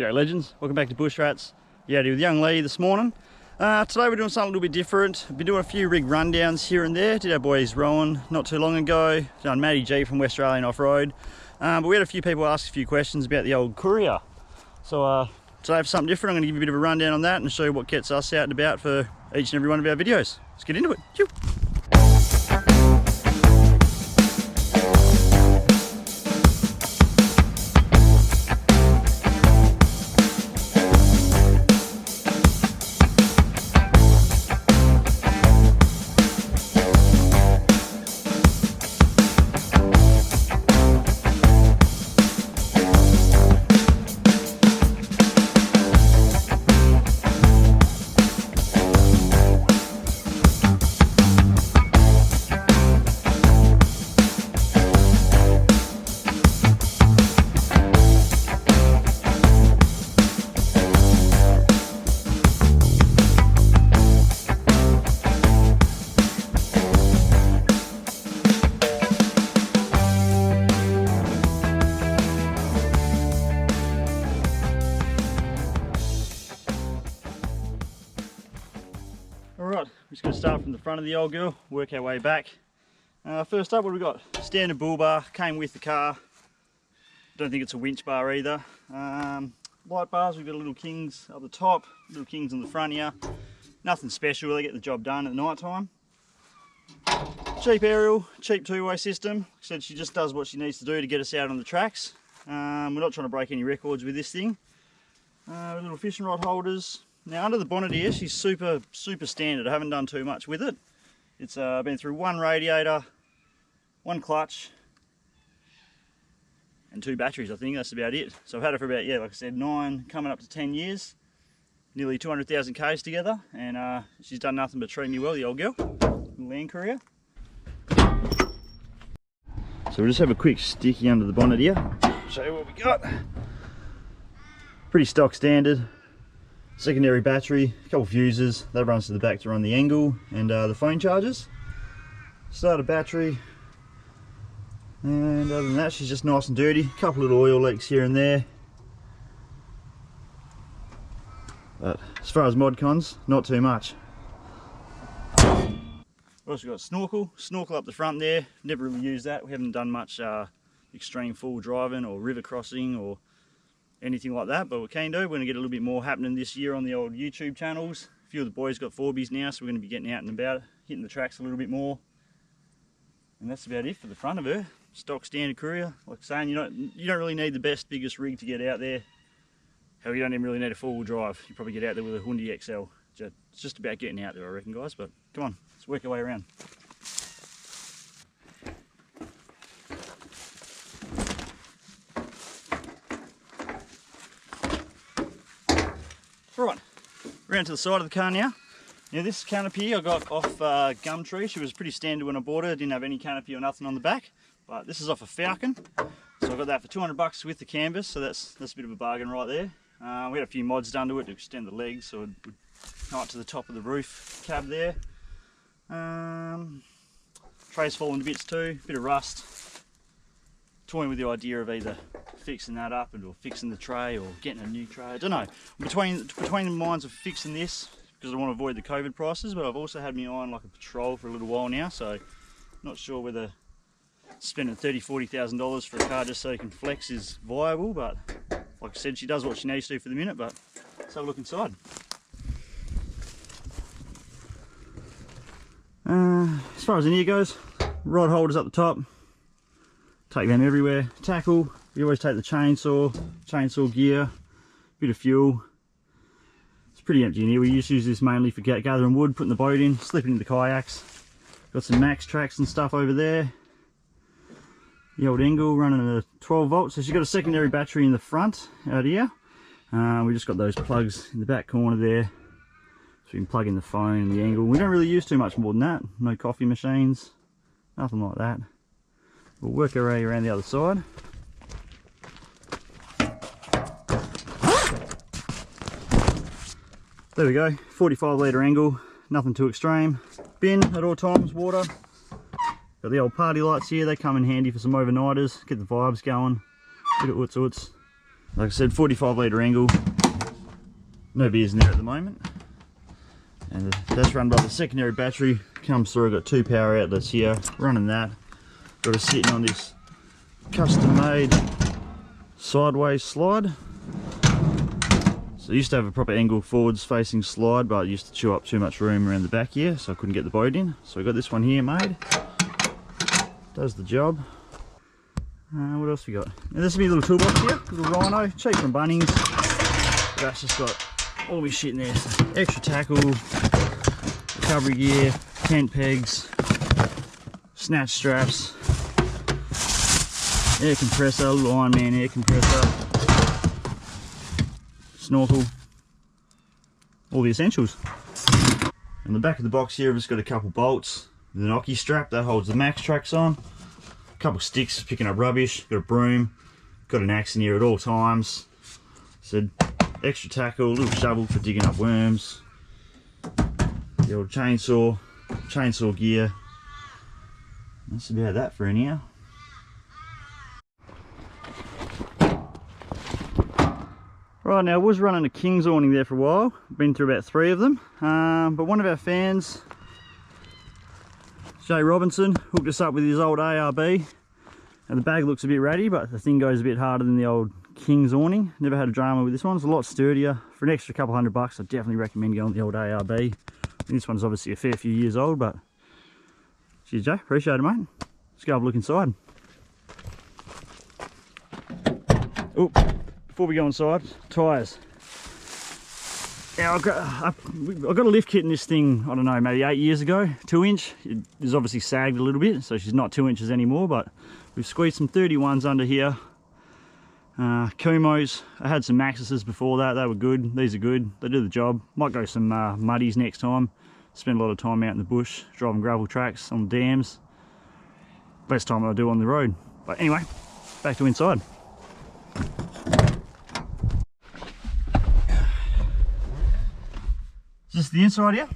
G'day legends, welcome back to Bushrats. Yeah, with young Lee this morning. Today we're doing something a little bit different. Been doing a few rig rundowns here and there. Did our boys Rowan not too long ago. Done Matty G from West Australian Off-Road. But we had a few people ask a few questions about the old Courier. So today for something different, I'm going to give you a bit of a rundown on that and show you what gets us out and about for each and every one of our videos. Let's get into it. Chew. Alright, we're just going to start from the front of the old girl, work our way back. First up, what have we got? Standard bull bar, came with the car. Don't think it's a winch bar either. Light bars, we've got a little Kings up the top, little Kings on the front here. Nothing special, they get the job done at night time. Cheap aerial, cheap two-way system. Like I said, she just does what she needs to do to get us out on the tracks. We're not trying to break any records with this thing. Little fishing rod holders. Now under the bonnet here, she's super standard. I haven't done too much with it. It's been through one radiator, one clutch, and 2 batteries. I think that's about it. So I've had it for about, yeah, like I said, 9, coming up to 10 years. Nearly 200,000 Ks together, and she's done nothing but treat me well, the old girl. Landcouier. So we'll just have a quick sticky under the bonnet here. Show you what we got. Pretty stock standard. Secondary battery, a couple fuses, that runs to the back to run the angle, and the phone chargers. Starter battery, and other than that she's just nice and dirty. A couple little oil leaks here and there. But as far as mod cons, not too much. We've also got snorkel up the front there. Never really used that. We haven't done much extreme full driving or river crossing or anything like that, but we can do. We're going to get a little bit more happening this year on the old YouTube channels. A few of the boys got 4Bs now, so we're going to be getting out and about, hitting the tracks a little bit more. And that's about it for the front of her. Stock standard Courier. Like saying, you don't really need the best, biggest rig to get out there. Hell, you don't even really need a four-wheel drive. You probably get out there with a Hyundai XL. It's just about getting out there, I reckon, guys. But come on, let's work our way around. Right, around to the side of the car now. Now this canopy I got off Gumtree. She was pretty standard when I bought her. Didn't have any canopy or nothing on the back. But this is off a Falcon. So I got that for 200 bucks with the canvas. So that's a bit of a bargain right there. We had a few mods done to it to extend the legs, so it would come up to the top of the roof cab there. Tray's fallen to bits too, bit of rust. Toying with the idea of either fixing that up or fixing the tray or getting a new tray. I don't know. Between the minds of fixing this because I want to avoid the COVID prices, but I've also had my eye on like a patrol for a little while now, so not sure whether spending $30,000-$40,000 for a car just so you can flex is viable. But like I said, she does what she needs to for the minute. But let's have a look inside. As far as in here goes, rod holders up the top. Take them everywhere. Tackle, you always take the chainsaw gear, bit of fuel. It's pretty empty in here. We used to use this mainly for gathering wood, putting the boat in, slipping into the kayaks. Got some max tracks and stuff over there. The old Engel running a 12 volt. So she's got a secondary battery in the front out here. We just got those plugs in the back corner there. So we can plug in the phone and the Engel. We don't really use too much more than that. No coffee machines, nothing like that. We'll work our way around the other side. There we go, 45 litre angle, nothing too extreme. Bin at all times, water. Got the old party lights here, they come in handy for some overnighters, get the vibes going. Bit of oots. Like I said, 45 litre angle. No beers in there at the moment. And that's run by the secondary battery. Comes through, I've got 2 power outlets here. Running that. Got it sitting on this custom made sideways slide. So I used to have a proper angle forwards facing slide, but I used to chew up too much room around the back here, so I couldn't get the boat in. So I got this one here made. Does the job. What else we got? Now this is my little toolbox here, little Rhino, cheap from Bunnings. That's just got all my shit in there. So extra tackle, recovery gear, tent pegs, snatch straps, air compressor, little Iron Man air compressor, snorkel, all the essentials. On the back of the box here I've just got a couple bolts, the Noki strap that holds the max tracks on, a couple sticks for picking up rubbish, got a broom, got an axe in here at all times, said extra tackle, a little shovel for digging up worms, the old chainsaw gear. That's about that for in here. Right, now I was running a King's awning there for a while. Been through about 3 of them, but one of our fans, Jay Robinson, hooked us up with his old ARB, and the bag looks a bit ratty, but the thing goes a bit harder than the old King's awning. Never had a drama with this one. It's a lot sturdier. For an extra couple $100, I definitely recommend going with the old ARB. And this one's obviously a fair few years old, but cheers, Jay. Appreciate it, mate. Let's go have a look inside. Oh, before we go inside, tyres. Now I got a lift kit in this thing, I don't know, maybe 8 years ago, 2-inch. It is obviously sagged a little bit, so she's not 2 inches anymore, but we've squeezed some 31s under here. Kumos, I had some Maxuses before that, they were good. These are good, they do the job. Might go some muddies next time. Spend a lot of time out in the bush, driving gravel tracks on dams. Best time I do on the road. But anyway, back to inside. Just the inside here.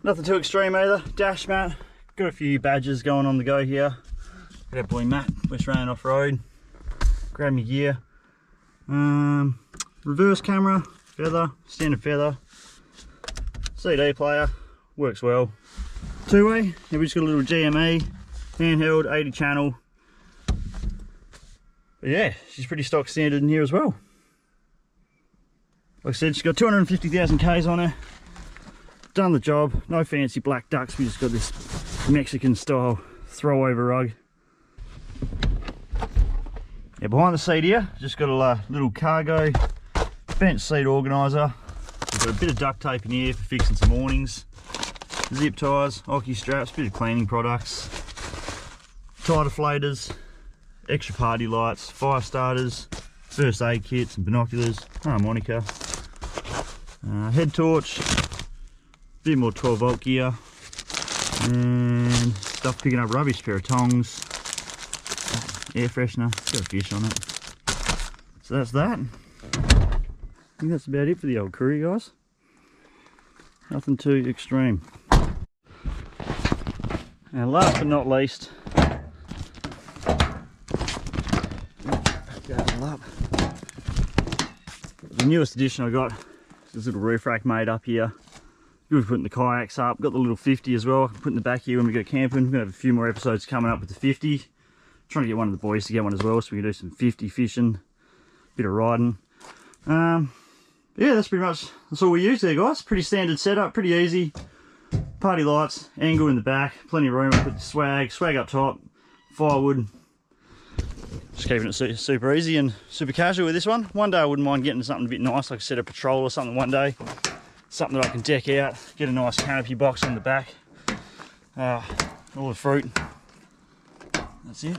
Nothing too extreme either. Dash mat, got a few badges going on the go here. Got our boy Matt, West Rand off-road. Grab my gear. Reverse camera, feather, standard feather. CD player, works well. 2-way, and we just got a little GME, handheld, 80 channel. But yeah, she's pretty stock standard in here as well. Like I said, she's got 250,000 Ks on her. Done the job, no fancy black ducks, we just got this Mexican style throw over rug. Yeah, behind the seat here, just got a little cargo bench seat organiser. We've got a bit of duct tape in here for fixing some awnings, zip ties, hockey straps, bit of cleaning products, tire deflators, extra party lights, fire starters, first aid kits and binoculars, harmonica, head torch, bit more 12 volt gear, and stuff picking up rubbish, pair of tongs, air freshener, got a fish on it. So that's that. I think that's about it for the old Courier, guys. Nothing too extreme. And last but not least, the newest addition I got, this little roof rack made up here. Good for putting the kayaks up. Got the little 50 as well, I can put in the back here when we go camping. We're gonna have a few more episodes coming up with the 50. Trying to get one of the boys to get one as well, so we can do some 50 fishing, bit of riding. Yeah, that's all we use there, guys. Pretty standard setup, pretty easy. Party lights, angle in the back, plenty of room. Put the swag up top, firewood. Just keeping it super easy and super casual with this one. One day I wouldn't mind getting something a bit nice, like a set of patrol or something one day. Something that I can deck out, get a nice canopy box on the back. All the fruit. That's it.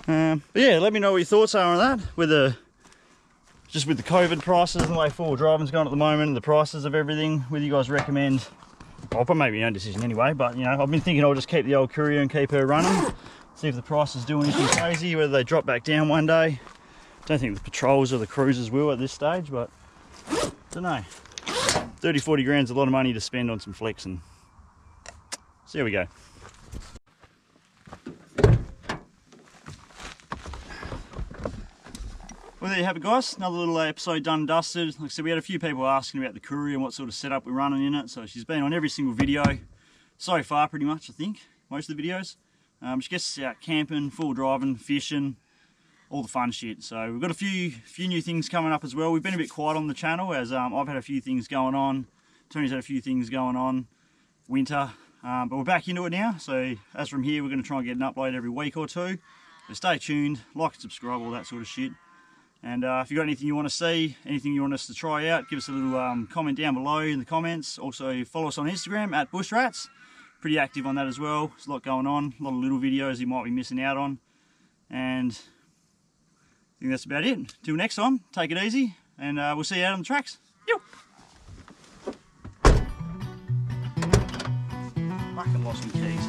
But yeah, let me know what your thoughts are on that. With the COVID prices and the way forward driving's going at the moment, and the prices of everything, whether you guys recommend. I'll probably make my own decision anyway, but you know, I've been thinking I'll just keep the old Courier and keep her running. See if the prices do anything crazy, whether they drop back down one day. Don't think the patrols or the cruisers will at this stage, but don't know. 30-40 grand's a lot of money to spend on some flex, and see how we go. Well, there you have it, guys. Another little episode done and dusted. Like I said, we had a few people asking about the Courier and what sort of setup we're running in it. So she's been on every single video so far, pretty much, I think. Most of the videos. She gets us out camping, full driving, fishing, all the fun shit. So we've got a few new things coming up as well. We've been a bit quiet on the channel as I've had a few things going on. Tony's had a few things going on. Winter. But we're back into it now. So as from here, we're going to try and get an upload every week or two. So stay tuned, like and subscribe, all that sort of shit. And if you've got anything you want to see, anything you want us to try out, give us a little comment down below in the comments. Also follow us on Instagram at Bushrats. Pretty active on that as well. There's a lot going on, a lot of little videos you might be missing out on. And I think that's about it. Till next time, take it easy, and we'll see you out on the tracks. Yo! Fucking lost my keys.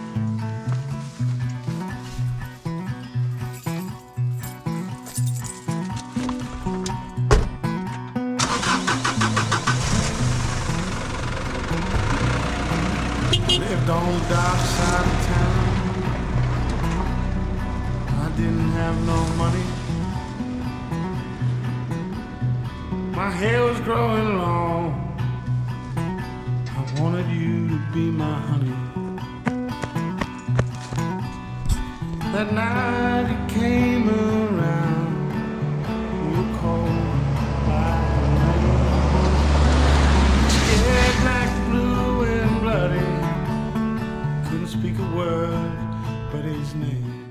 Lived on the dark side of town. I didn't have no money. My hair was growing long. I wanted you to be my honey. That night you came around. You were cold like rain. Scared, black, blue, and bloody. Couldn't speak a word but his name.